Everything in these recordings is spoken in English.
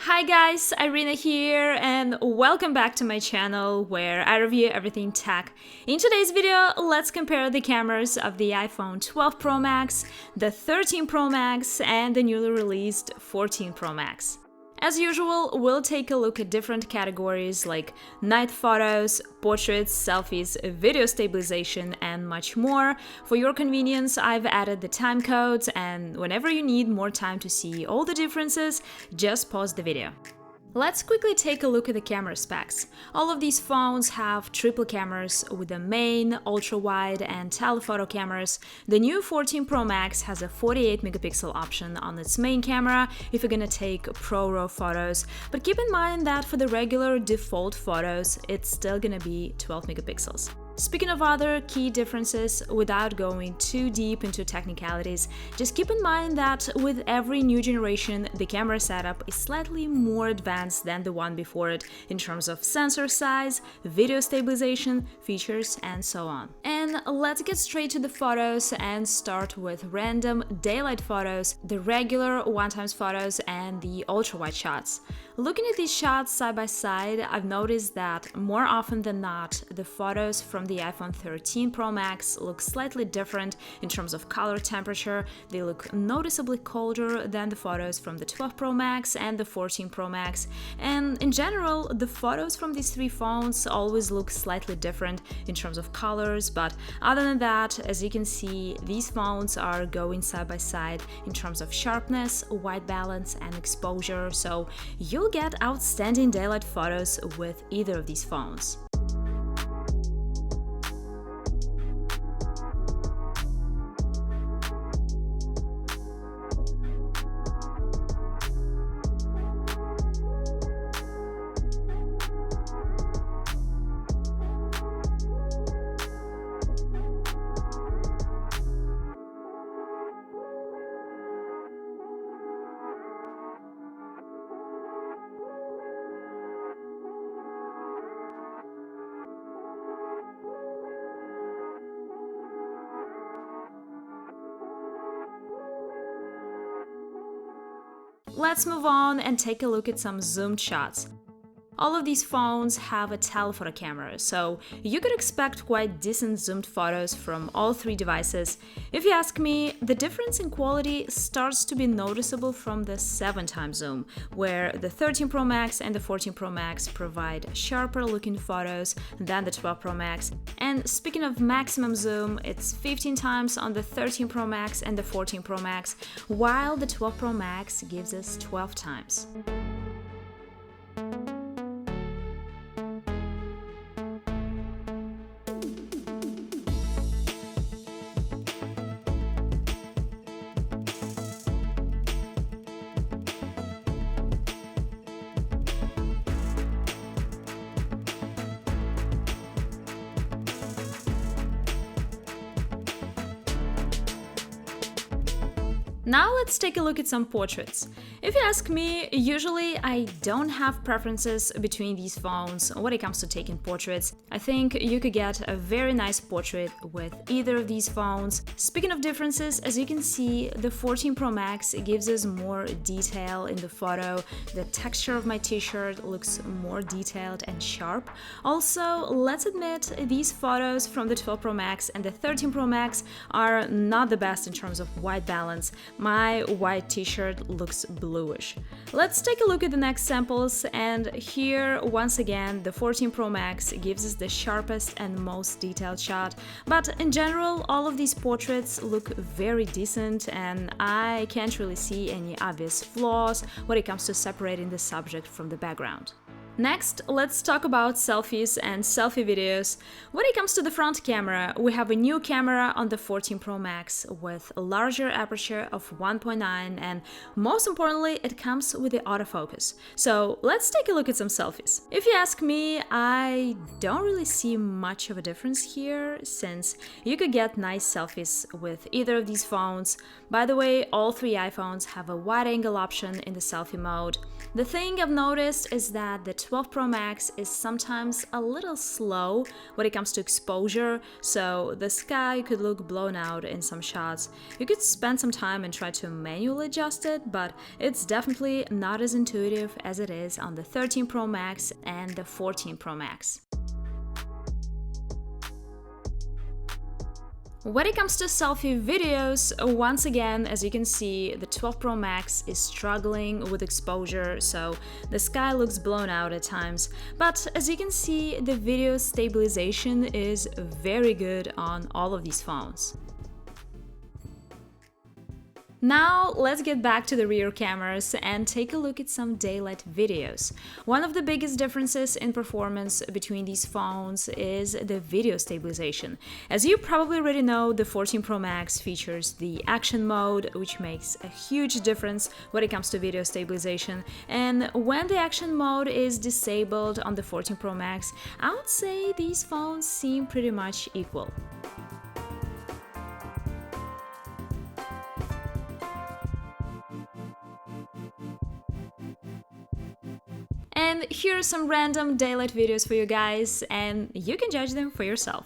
Hi guys, Irina here and welcome back to my channel where I review everything tech. In today's video, let's compare the cameras of the iPhone 12 Pro Max, the 13 Pro Max and the newly released 14 Pro Max. As usual, we'll take a look at different categories like night photos, portraits, selfies, video stabilization, and much more. For your convenience, I've added the time codes, and whenever you need more time to see all the differences, just pause the video. Let's quickly take a look at the camera specs. All of these phones have triple cameras with the main, ultra-wide and telephoto cameras. The new 14 Pro Max has a 48 megapixel option on its main camera if you're gonna take pro RAW photos, but keep in mind that for the regular default photos, it's still gonna be 12 megapixels. Speaking of other key differences, without going too deep into technicalities, just keep in mind that with every new generation, the camera setup is slightly more advanced than the one before it in terms of sensor size, video stabilization, features, and so on. And let's get straight to the photos and start with random daylight photos, the regular 1x photos, and the ultra-wide shots. Looking at these shots side by side, I've noticed that more often than not, the photos from the iPhone 13 Pro Max look slightly different in terms of color temperature. They look noticeably colder than the photos from the 12 Pro Max and the 14 Pro Max. And in general, the photos from these three phones always look slightly different in terms of colors, but other than that, as you can see, these phones are going side by side in terms of sharpness, white balance, and exposure, so you'll get outstanding daylight photos with either of these phones. Let's move on and take a look at some zoomed shots. All of these phones have a telephoto camera, so you could expect quite decent zoomed photos from all three devices. If you ask me, the difference in quality starts to be noticeable from the 7x zoom, where the 13 Pro Max and the 14 Pro Max provide sharper looking photos than the 12 Pro Max. And speaking of maximum zoom, it's 15 times on the 13 Pro Max and the 14 Pro Max, while the 12 Pro Max gives us 12 times. Now let's take a look at some portraits. If you ask me, usually I don't have preferences between these phones when it comes to taking portraits. I think you could get a very nice portrait with either of these phones. Speaking of differences, as you can see, the 14 Pro Max gives us more detail in the photo. The texture of my t-shirt looks more detailed and sharp. Also, let's admit, these photos from the 12 Pro Max and the 13 Pro Max are not the best in terms of white balance. My white t-shirt looks bluish. Let's take a look at the next samples, and here once again the 14 Pro Max gives us the sharpest and most detailed shot, but in general all of these portraits look very decent and I can't really see any obvious flaws when it comes to separating the subject from the background. Next, let's talk about selfies and selfie videos. When it comes to the front camera, we have a new camera on the 14 Pro Max with a larger aperture of 1.9 and most importantly, it comes with the autofocus. So let's take a look at some selfies. If you ask me, I don't really see much of a difference here since you could get nice selfies with either of these phones. By the way, all three iPhones have a wide angle option in the selfie mode. The thing I've noticed is that the 12 Pro Max is sometimes a little slow when it comes to exposure, so the sky could look blown out in some shots. You could spend some time and try to manually adjust it, but it's definitely not as intuitive as it is on the 13 Pro Max and the 14 Pro Max. When it comes to selfie videos, once again, as you can see, the 12 Pro Max is struggling with exposure, so the sky looks blown out at times. But as you can see, the video stabilization is very good on all of these phones. Now let's get back to the rear cameras and take a look at some daylight videos. One of the biggest differences in performance between these phones is the video stabilization. As you probably already know, the 14 Pro Max features the action mode, which makes a huge difference when it comes to video stabilization. And when the action mode is disabled on the 14 Pro Max, I would say these phones seem pretty much equal. And here are some random daylight videos for you guys, and you can judge them for yourself.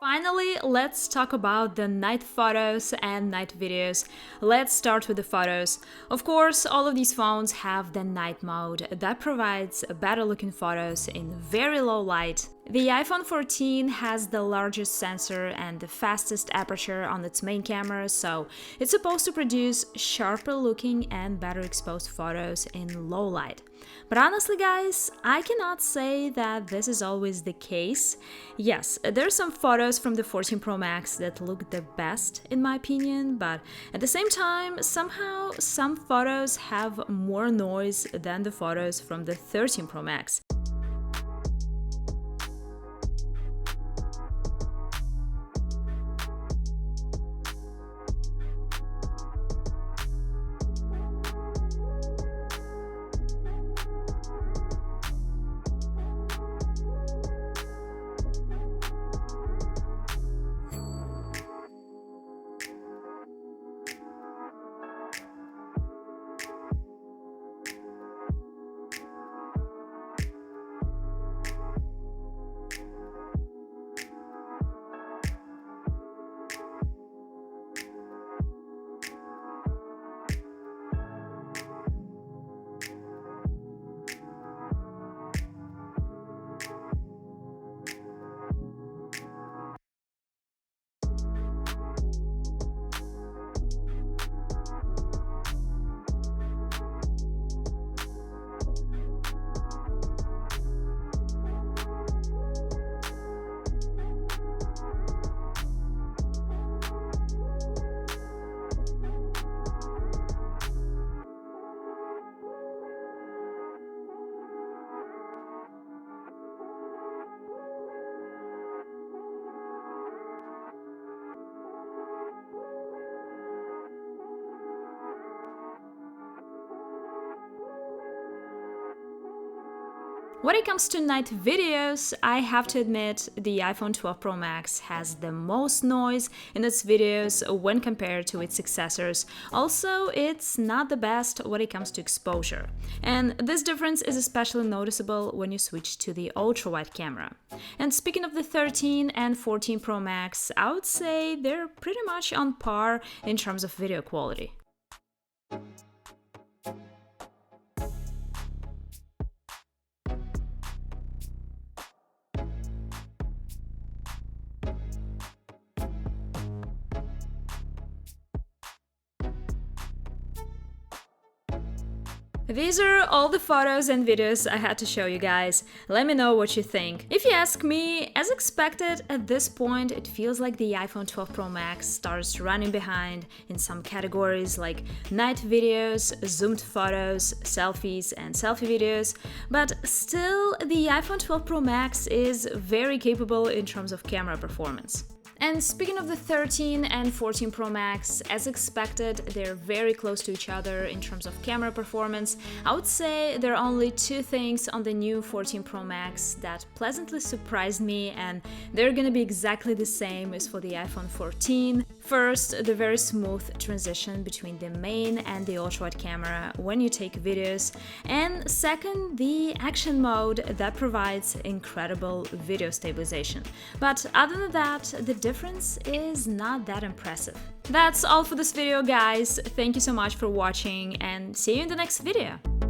Finally, let's talk about the night photos and night videos. Let's start with the photos. Of course, all of these phones have the night mode that provides better looking photos in very low light. The iPhone 14 has the largest sensor and the fastest aperture on its main camera, so it's supposed to produce sharper looking and better exposed photos in low light. But honestly guys, I cannot say that this is always the case. Yes, there are some photos from the 14 Pro Max that look the best in my opinion, but at the same time, somehow some photos have more noise than the photos from the 13 Pro Max. When it comes to night videos, I have to admit the iPhone 12 Pro Max has the most noise in its videos when compared to its successors. Also, it's not the best when it comes to exposure. And this difference is especially noticeable when you switch to the ultra-wide camera. And speaking of the 13 and 14 Pro Max, I would say they're pretty much on par in terms of video quality. These are all the photos and videos I had to show you guys. Let me know what you think. If you ask me, as expected, at this point it feels like the iPhone 12 Pro Max starts running behind in some categories like night videos, zoomed photos, selfies, and selfie videos, but still the iPhone 12 Pro Max is very capable in terms of camera performance. And speaking of the 13 and 14 Pro Max, as expected, they're very close to each other in terms of camera performance. I would say there are only two things on the new 14 Pro Max that pleasantly surprised me, and they're gonna be exactly the same as for the iPhone 14. First, the very smooth transition between the main and the ultra-wide camera when you take videos, and second, the action mode that provides incredible video stabilization. But other than that, the difference is not that impressive. That's all for this video, guys. Thank you so much for watching, and see you in the next video.